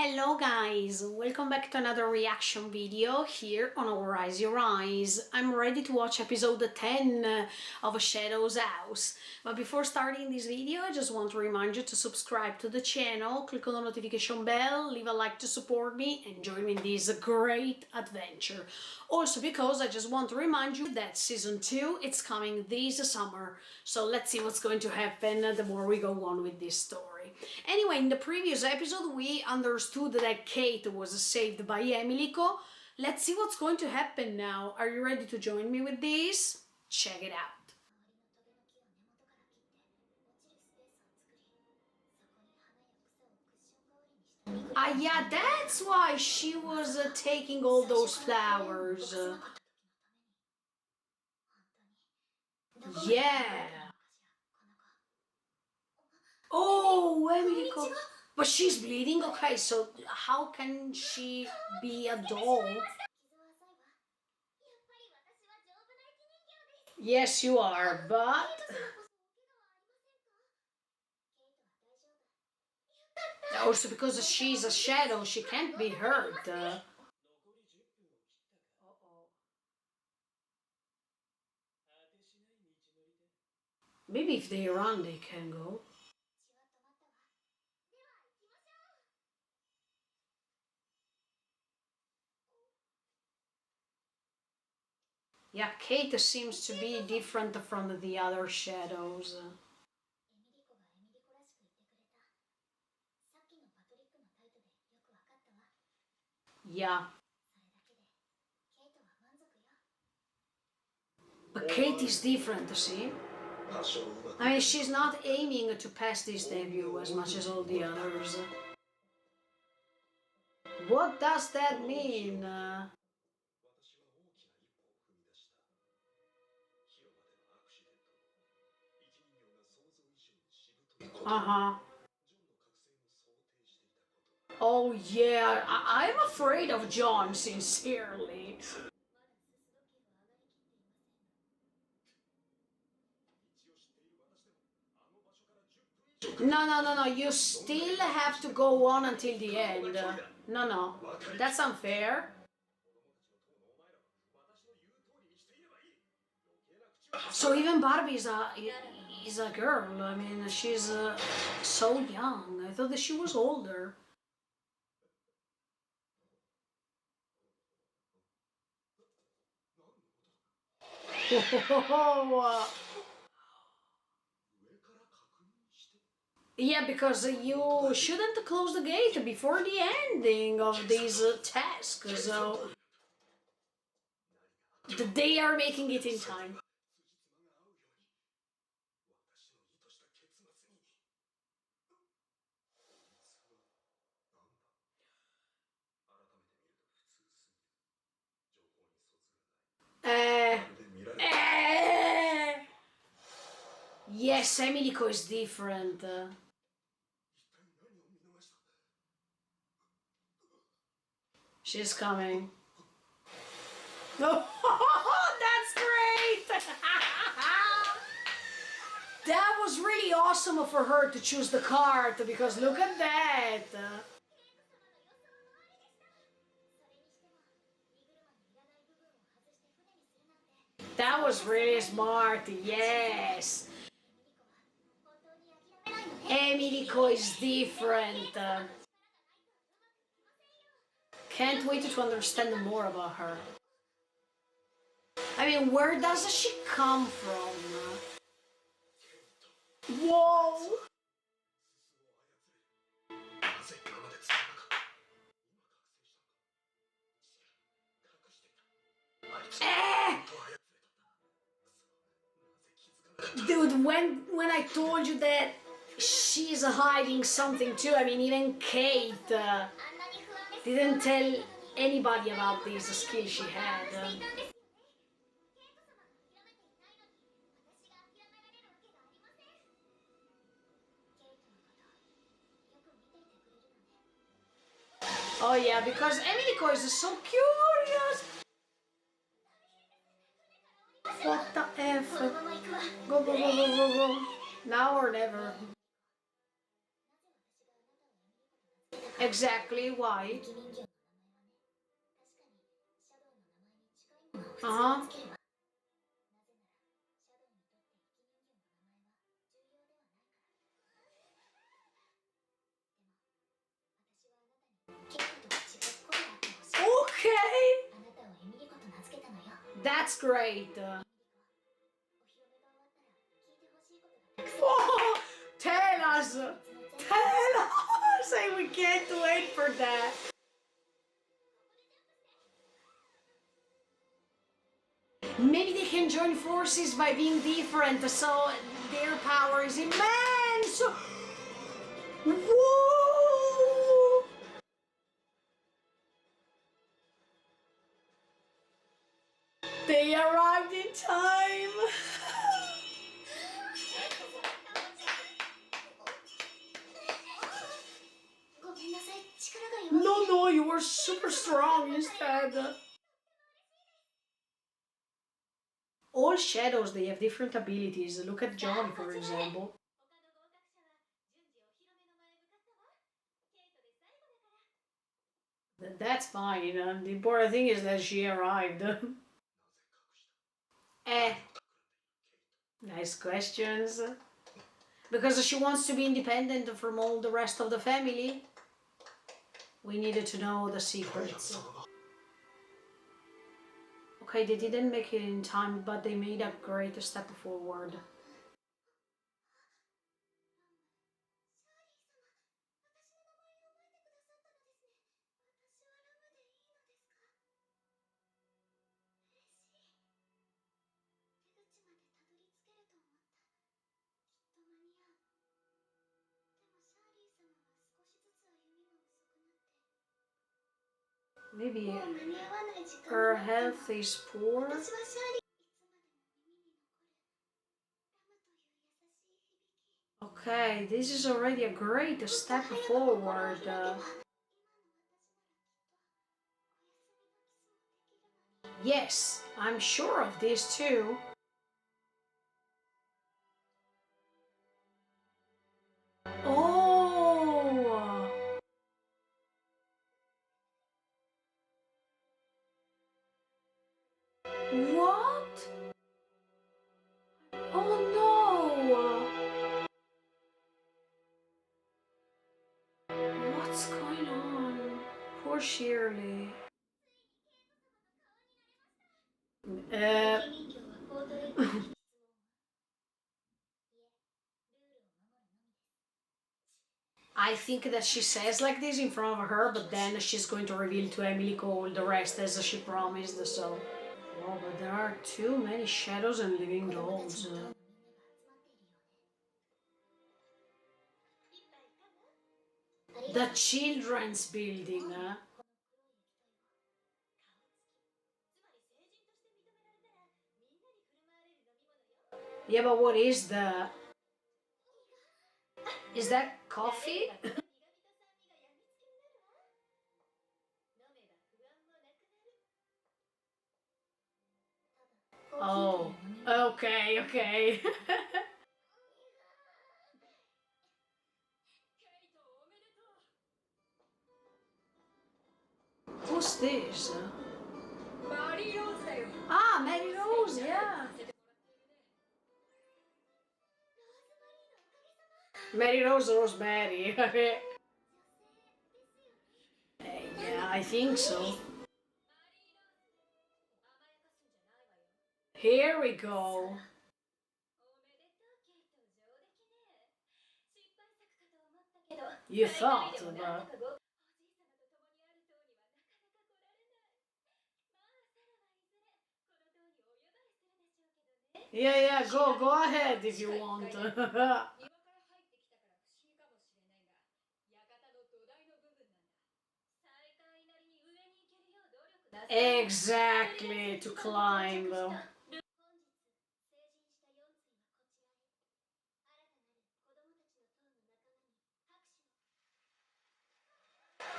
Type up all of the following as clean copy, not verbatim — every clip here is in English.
Hello guys, welcome back to another reaction video here on Rise Your Eyes. I'm ready to watch episode 10 of Shadow's House. But before starting this video, I just want to remind you to subscribe to the channel, click on the notification bell, leave a like to support me and join me in this great adventure. Also because I just want to remind you that season 2 it's coming this summer. So let's see what's going to happen the more we go on with this story. Anyway, in the previous episode we understood that Kate was saved by Emilico. Let's see what's going to happen now. Are you ready to join me with this? Check it out. Ah, yeah, that's why she was taking all those flowers. Yeah. Oh, Emilico. But she's bleeding? Okay, so how can she be a doll? Yes, you are, but... Also because she's a shadow, she can't be hurt. Maybe if they run, they can go. Yeah, Kate seems to be different from the other shadows. Yeah. But Kate is different, see? I mean, she's not aiming to pass this debut as much as all the others. What does that mean? Uh-huh. Oh yeah, I'm afraid of John, sincerely. No, you still have to go on until the end. No, that's unfair. So even Barbie is a girl. I mean, she's so young. I thought that she was older. Yeah, because you shouldn't close the gate before the ending of these tasks. So they are making it in time. Uh, yes, Emilico is different. She's coming. Oh, that's great! That was really awesome for her to choose the card, because look at that! That was really smart, yes! Emilico is different. Can't wait to understand more about her. I mean, where does she come from? Whoa! Eh! Dude, when I told you that she's hiding something too, I mean, even Kate didn't tell anybody about this skill she had. Oh yeah, because Emilico is so curious. What the F? Go. Now or never. Exactly, why? Uh-huh. Okay! That's great. Oh, tell us! Tell us! We can't wait for that. Maybe they can join forces by being different, so their power is immense! Whoa! They arrived in time! No, you were super strong instead. All shadows, they have different abilities. Look at John, for example. That's fine. The important thing is that she arrived. Eh, nice questions. Because she wants to be independent from all the rest of the family. We needed to know the secrets. Okay, they didn't make it in time, but they made a great step forward. Maybe her health is poor. Okay, this is already a great step forward. Yes, I'm sure of this too. Oh! What? Oh no! What's going on? Poor Shirley. Uh, I think that she says like this in front of her, but then she's going to reveal to Emily Cole the rest as she promised, so... Oh, but there are too many shadows and living dolls. The children's building, Yeah, but what is the... Is that coffee? Oh, okay. Who's this? Ah, Mary Rose, yeah. Mary Rose Rosemary. Yeah, I think so. Here we go. You thought, but... Yeah, go ahead if you want. Exactly, to climb.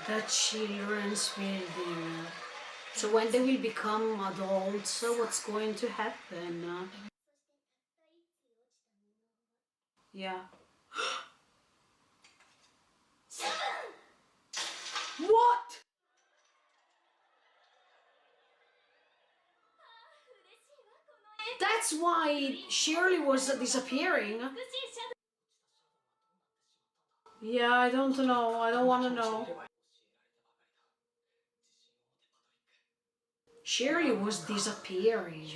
The children's building. So when they will become adults, what's going to happen? Yeah. What? That's why Shirley was disappearing. Yeah, I don't know. I don't want to know. Shirley was disappearing.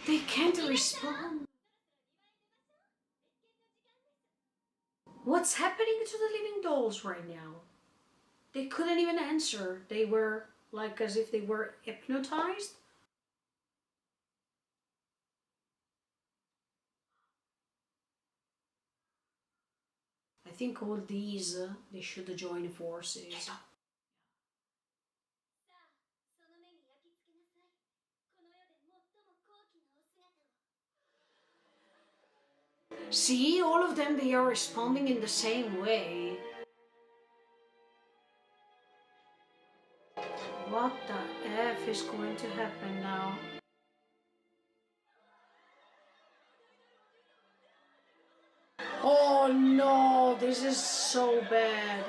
They can't respond. What's happening to the living dolls right now? They couldn't even answer. They were like as if they were hypnotized. I think all these, they should join forces. See, all of them, they are responding in the same way. What the F is going to happen now? Oh no, this is so bad.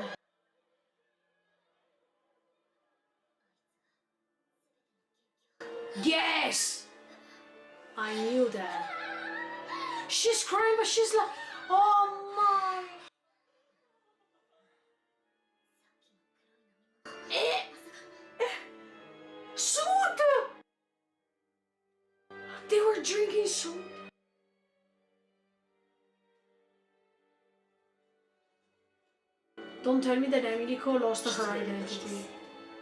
Yes! I knew that. She's crying, but she's like, oh my. Soup! They were drinking soup. Don't tell me that Emilico lost her identity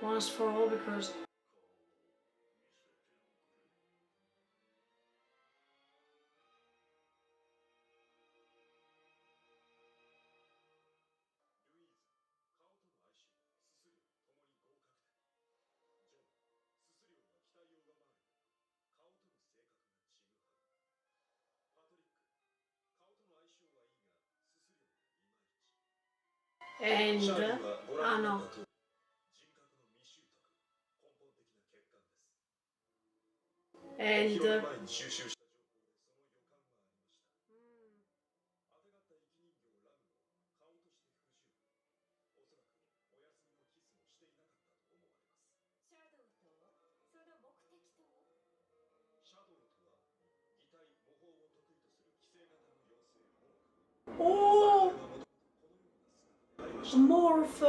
once for all because... And... ah no. And... Oh! Morph!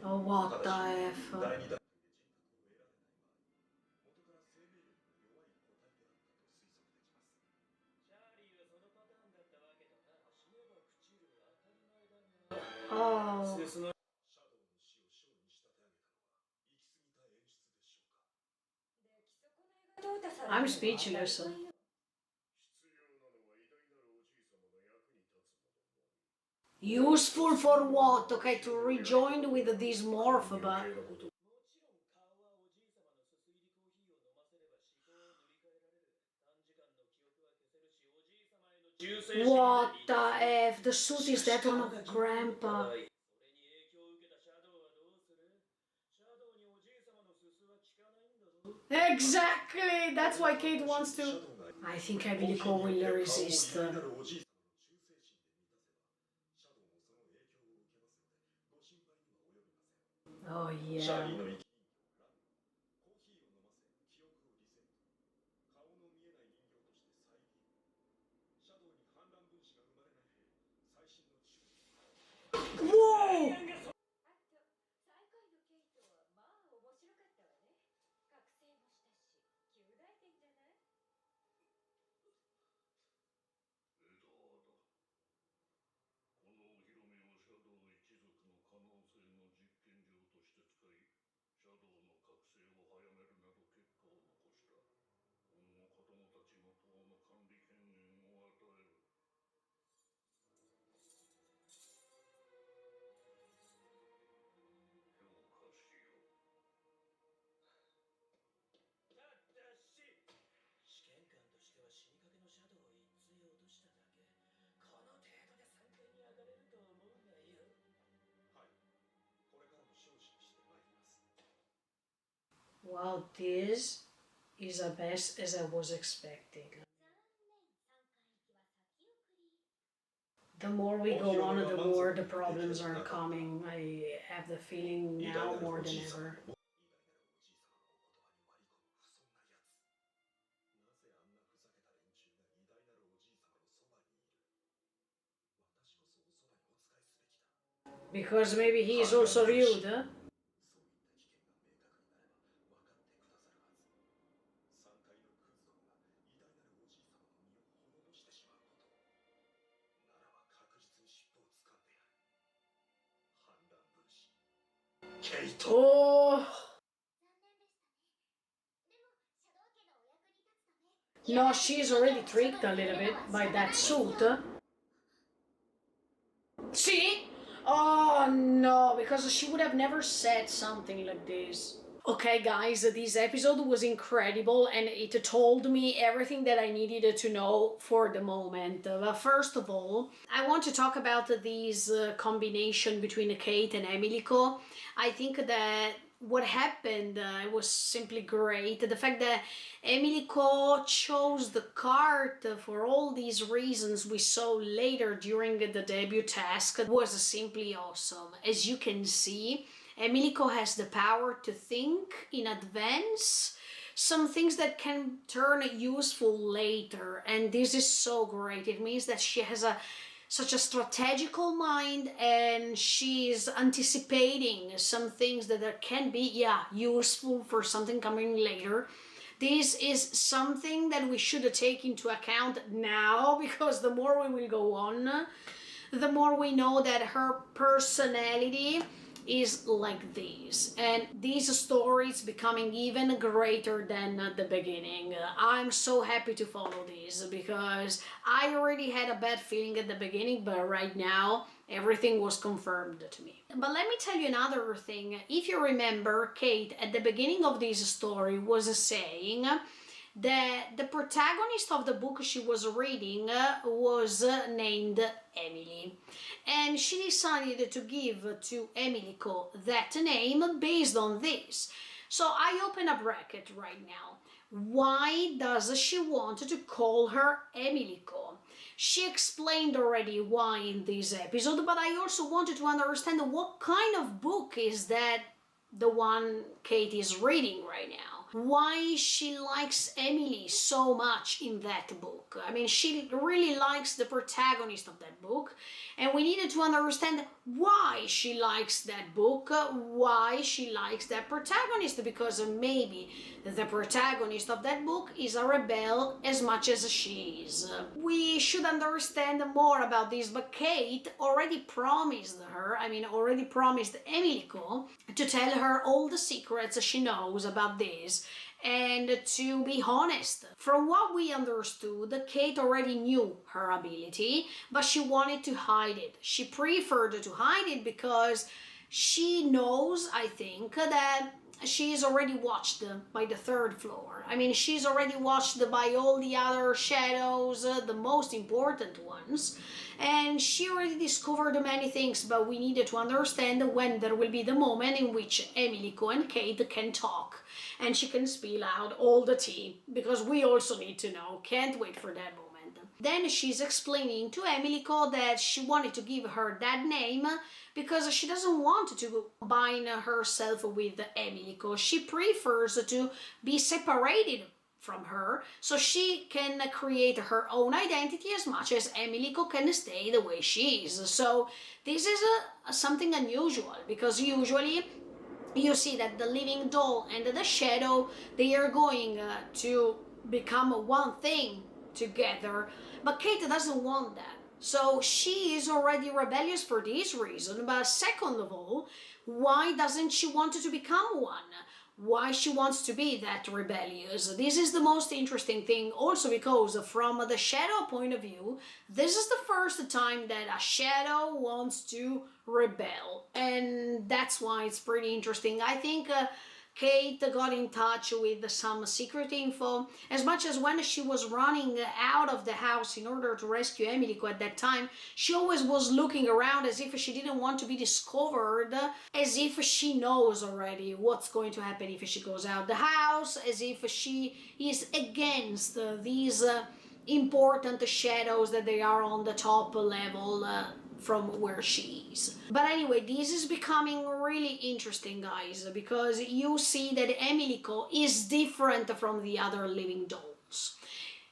Oh, what the F? Oh. I'm speechless. Useful for what? Okay, to rejoin with this morph, but... What the F? The suit is that one of Grandpa. Exactly! That's why Kate wants to... I think Emilico will resist. Oh yeah. Whoa! Wow, this is the best as I was expecting. The more we go on, the more the problems are coming. I have the feeling now more than ever. Because maybe he is also rude, huh? Oh, no, she's already tricked a little bit by that suit. See? Oh no, because she would have never said something like this. Okay, guys, this episode was incredible and it told me everything that I needed to know for the moment. But first of all, I want to talk about this combination between Kate and Emilico. I think that what happened was simply great. The fact that Emilico chose the card for all these reasons we saw later during the debut task was simply awesome. As you can see, Emilico has the power to think in advance some things that can turn useful later, and this is so great. It means that she has such a strategical mind and she's anticipating some things that can be useful for something coming later. This is something that we should take into account now, because the more we will go on, the more we know that her personality is like this, and these stories becoming even greater than the beginning. I'm so happy to follow this because I already had a bad feeling at the beginning, but right now everything was confirmed to me. But let me tell you another thing. If you remember, Kate at the beginning of this story was saying that the protagonist of the book she was reading was named Emily, and she decided to give to Emilico that name based on this. So I open a bracket right now. Why does she want to call her Emilico? She explained already why in this episode, but I also wanted to understand what kind of book is that, the one Kate is reading right now. Why she likes Emily so much in that book. I mean, she really likes the protagonist of that book, and we needed to understand why she likes that book, why she likes that protagonist, because maybe the protagonist of that book is a rebel as much as she is. We should understand more about this, but Kate already promised Emilico to tell her all the secrets she knows about this. And to be honest, from what we understood, Kate already knew her ability, but she wanted to hide it. She preferred to hide it because she knows, I think, that she's already watched by the third floor. I mean, she's already watched by all the other shadows, the most important ones, and she already discovered many things, but we needed to understand when there will be the moment in which Emilico and Kate can talk and she can spill out all the tea, because we also need to know. Can't wait for that moment. Then she's explaining to Emilico that she wanted to give her that name because she doesn't want to combine herself with Emilico. She prefers to be separated from her so she can create her own identity as much as Emilico can stay the way she is. So this is something unusual, because usually you see that the living doll and the shadow, they are going to become one thing together, but Kate doesn't want that. So she is already rebellious for this reason, but second of all, why doesn't she want to become one? Why she wants to be that rebellious? This is the most interesting thing, also because from the shadow point of view, this is the first time that a shadow wants to rebel, and that's why it's pretty interesting. I think Kate got in touch with some secret info, as much as when she was running out of the house in order to rescue Emilico at that time, she always was looking around as if she didn't want to be discovered, as if she knows already what's going to happen if she goes out the house, as if she is against these important shadows that they are on the top level from where she is. But anyway, this is becoming really interesting, guys, because you see that Emilico is different from the other living dolls.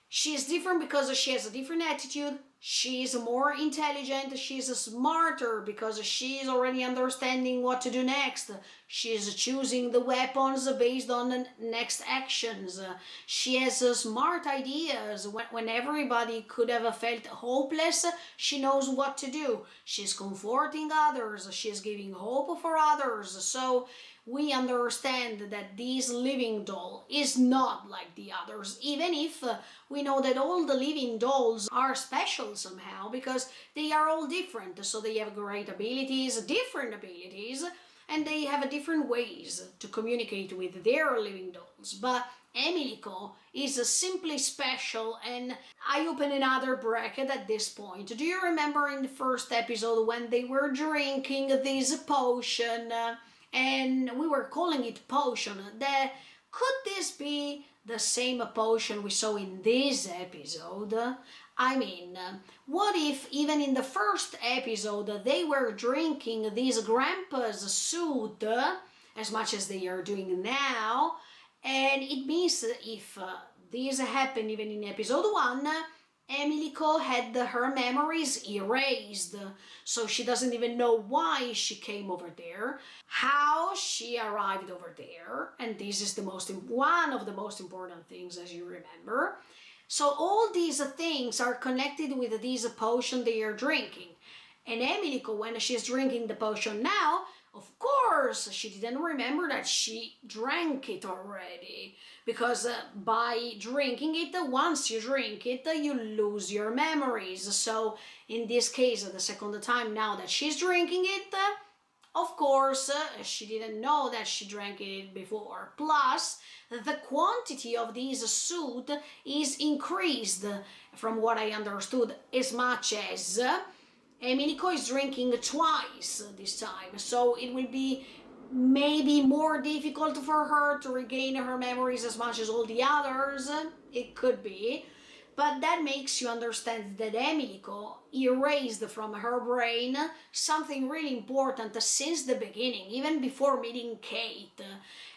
She is different because she has a different attitude. She is more intelligent. She is smarter because she is already understanding what to do next. She is choosing the weapons based on the next actions. She has smart ideas. When everybody could have felt hopeless, she knows what to do. She's comforting others. She's giving hope for others. So we understand that this living doll is not like the others, even if we know that all the living dolls are special somehow, because they are all different. So they have great abilities, different abilities, and they have different ways to communicate with their living dolls. But Emilico is simply special, and I open another bracket at this point. Do you remember in the first episode when they were drinking this potion? And we were calling it potion. Could this be the same potion we saw in this episode? I mean, what if even in the first episode they were drinking this grandpa's suit as much as they are doing now? And it means if this happened even in episode 1, Emilico had her memories erased, so she doesn't even know why she came over there, how she arrived over there, and this is one of the most important things, as you remember. So all these things are connected with this potion they are drinking. And Emilico, when she's drinking the potion now, of course, she didn't remember that she drank it already, because by drinking it, once you drink it, you lose your memories. So in this case, the second time now that she's drinking it, of course, she didn't know that she drank it before. Plus, the quantity of this suit is increased, from what I understood, as much as Emilico is drinking twice this time, so it will be maybe more difficult for her to regain her memories as much as all the others. It could be. But that makes you understand that Emilico erased from her brain something really important since the beginning, even before meeting Kate.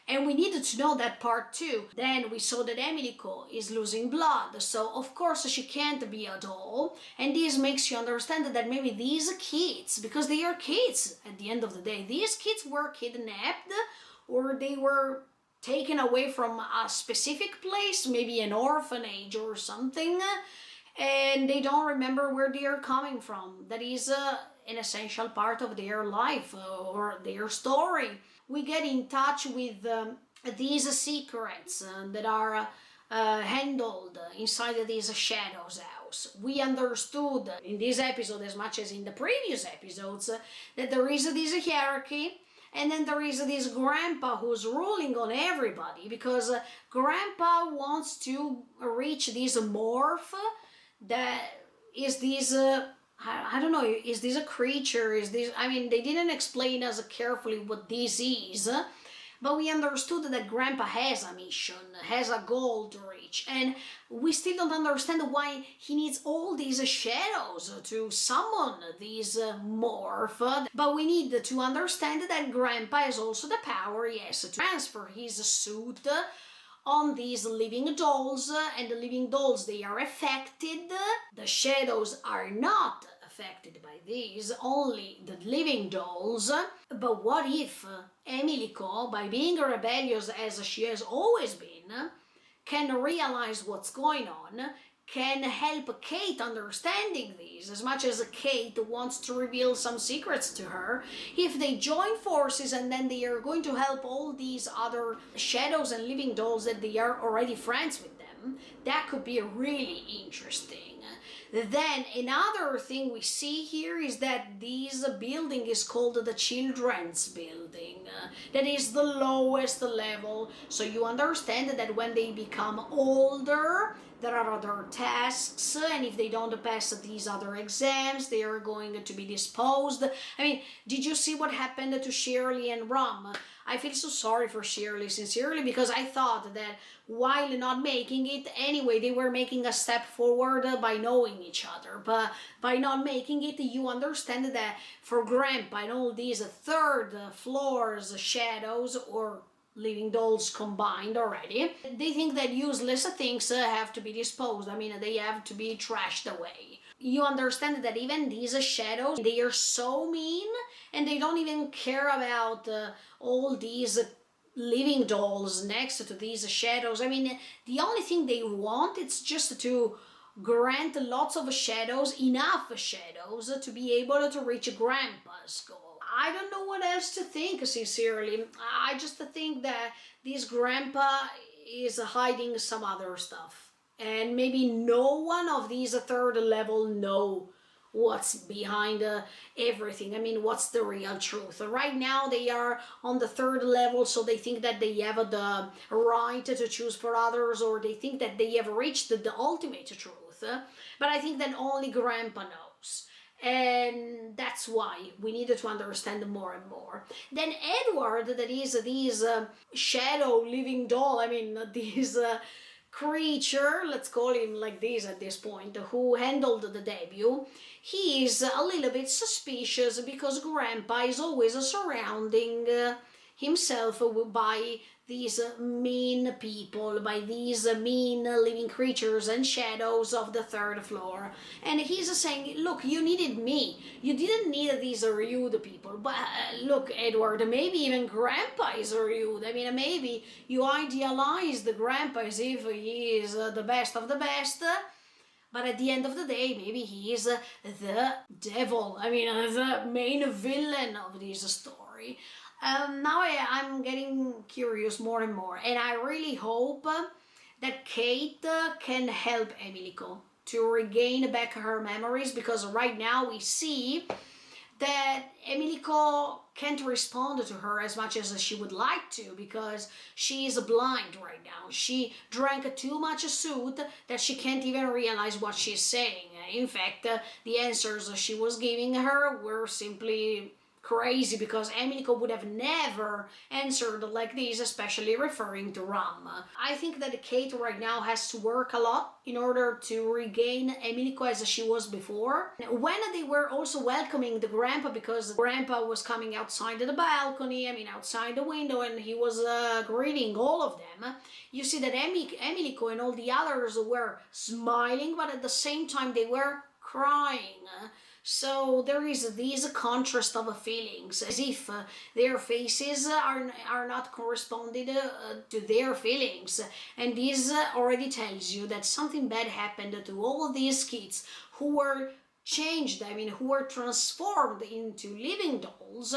And we needed to know that part too. Then we saw that Emilico is losing blood, so of course she can't be a doll. And this makes you understand that maybe these kids, because they are kids at the end of the day, these kids were kidnapped, or they were taken away from a specific place, maybe an orphanage or something, and they don't remember where they are coming from. That is an essential part of their life or their story. We get in touch with these secrets that are handled inside this Shadows house. We understood in this episode, as much as in the previous episodes, that there is this hierarchy. And then there is this grandpa who's ruling on everybody, because grandpa wants to reach this morph that is this, I don't know, is this a creature? Is this, I mean, they didn't explain us carefully what this is, but we understood that grandpa has a mission, has a goal to reach, and we still don't understand why he needs all these shadows to summon these morph. But we need to understand that grandpa has also the power, yes, to transfer his suit on these living dolls, and the living dolls, they are affected. The shadows are not affected by these, only the living dolls. But what if Emilico, by being rebellious as she has always been, can realize what's going on, can help Kate understanding these, as much as Kate wants to reveal some secrets to her. If they join forces and then they are going to help all these other shadows and living dolls that they are already friends with them, that could be really interesting. Then another thing we see here is that this building is called the children's building. That is the lowest level. So you understand that when they become older, there are other tasks, and if they don't pass these other exams, they are going to be disposed. I mean, did you see what happened to Shirley and Rum? I feel so sorry for Shirley, sincerely, because I thought that while not making it, anyway, they were making a step forward by knowing each other. But by not making it, you understand that for Grandpa and all these third floors shadows, or living dolls combined already, they think that useless things have to be disposed. I mean, they have to be trashed away. You understand that even these shadows, they are so mean, and they don't even care about all these living dolls next to these shadows. I mean, the only thing they want is just to grant lots of shadows, enough shadows to be able to reach Grandpa's goal. I don't know what else to think, sincerely. I just think that this Grandpa is hiding some other stuff, and maybe no one of these third level know what's behind everything. I mean, what's the real truth? Right now they are on the third level, so they think that they have the right to choose for others, or they think that they have reached the ultimate truth. But I think that only Grandpa knows, and that's why we needed to understand more and more. Then Edward, that is this shadow living doll, I mean, this creature, let's call him like this at this point, who handled the debut, he is a little bit suspicious because Grandpa is always surrounding himself by these mean people, by these mean living creatures and shadows of the third floor. And he's saying, look, you needed me. You didn't need these rude people. But look, Edward, maybe even Grandpa is rude. I mean, maybe you idealize the Grandpa as if he is the best of the best. But at the end of the day, maybe he is the devil. I mean, the main villain of this story. Now I'm getting curious more and more, and I really hope that Kate can help Emilico to regain back her memories, because right now we see that Emilico can't respond to her as much as she would like to, because she is blind right now. She drank too much soup that she can't even realize what she's saying. In fact, the answers she was giving her were simply crazy, because Emilico would have never answered like this, especially referring to Ram. I think that Kate right now has to work a lot in order to regain Emilico as she was before. When they were also welcoming the Grandpa, because Grandpa was coming outside the balcony, I mean outside the window, and he was greeting all of them, you see that Emilico and all the others were smiling, but at the same time they were crying. So there is this contrast of feelings, as if their faces are not corresponded to their feelings. And this already tells you that something bad happened to all these kids who were changed, I mean, who were transformed into living dolls.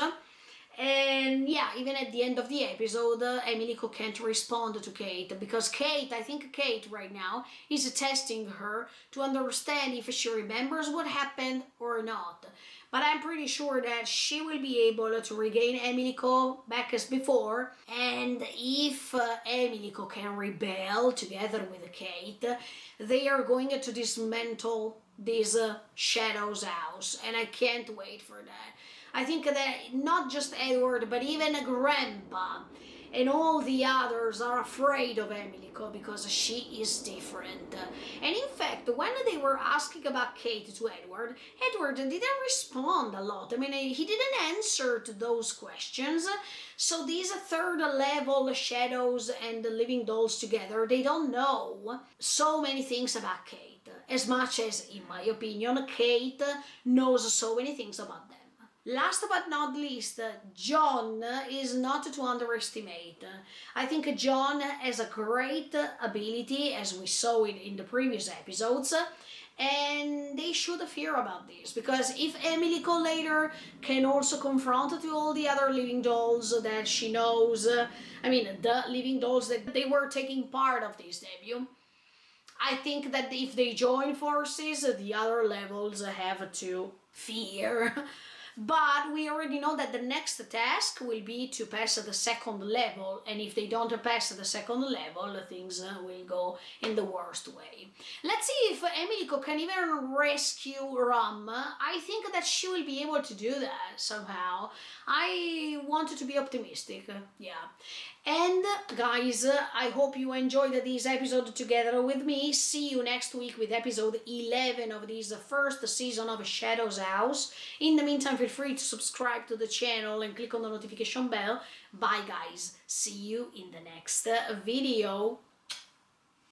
And yeah, even at the end of the episode, Emilico can't respond to Kate, because I think Kate right now is testing her to understand if she remembers what happened or not. But I'm pretty sure that she will be able to regain Emilico back as before, and if Emilico can rebel together with Kate, they are going to dismantle this Shadow's house, and I can't wait for that. I think that not just Edward, but even Grandpa and all the others are afraid of Emilico because she is different. And in fact, when they were asking about Kate to Edward, Edward didn't respond a lot. I mean, he didn't answer to those questions. So these third level shadows and the living dolls together, they don't know so many things about Kate. As much as, in my opinion, Kate knows so many things about them. Last but not least, John is not to underestimate. I think John has a great ability, as we saw it in the previous episodes, and they should fear about this, because if Emilico later can also confront to all the other living dolls that she knows, I mean the living dolls that they were taking part of this debut, I think that if they join forces, the other levels have to fear. But we already know that the next task will be to pass the second level, and if they don't pass the second level, things will go in the worst way. Let's see if Emilico can even rescue Ram. I think that she will be able to do that somehow. I wanted to be optimistic, yeah. And guys, I hope you enjoyed this episode together with me. See you next week with episode 11 of this first season of Shadows House. In the meantime, feel free to subscribe to the channel and click on the notification bell. Bye guys, see you in the next video.